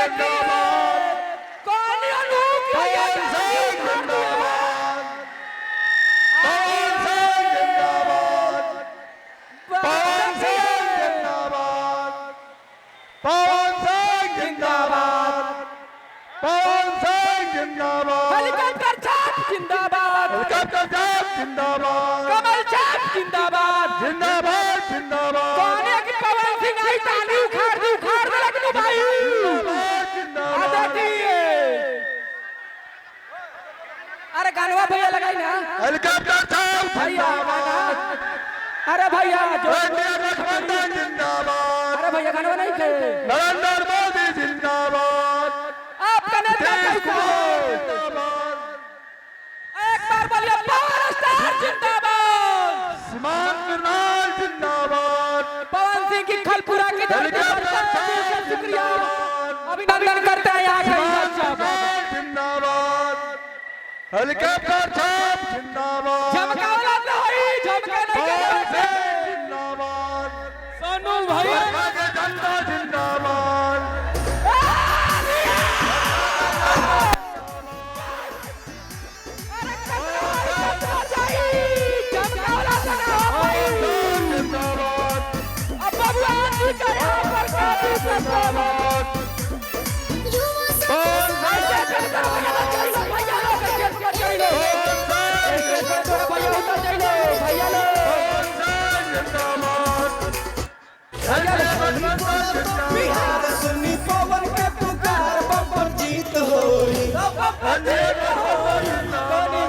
जिंदाबाद कौन अनूप पवन सिंह जिंदाबाद पवन सिंह जिंदाबाद पवन सिंह जिंदाबाद पवन सिंह जिंदाबाद पवन सिंह जिंदाबाद हेलीकॉप्टर छाप जिंदाबाद हेलीकॉप्टर छाप जिंदाबाद कमल छाप जिंदाबाद जिंदाबाद जिंदाबाद कौन है कि पवन सिंह आई ताली उखाड़ दे लगनी भाई आजा दिए अरे गानवा भैया लगाई ना हेलीकॉप्टर छाप भैया जिंदाबाद अरे भैया जो इंडिया गठबंधन जिंदाबाद अरे भैया गानवा नहीं थे नरेंद्र मोदी जिंदाबाद आपका नेता कैसा जिंदाबाद एक बार बोलिए पावर स्टार जिंदाबाद सीमांत करनाल जिंदाबाद पवन सिंह की खलपुरा के शुक्रिया अभिनंदन करते हैं यहाँ जिंदाबाद हेलीकॉप्टर छाप जिंदाबाद झमकावला नहीं झमका नहीं जिंदाबाद सोनू भैया जनता जिंदाबाद बिहार सुनी पवन के पुकार बम्पर जीत होई।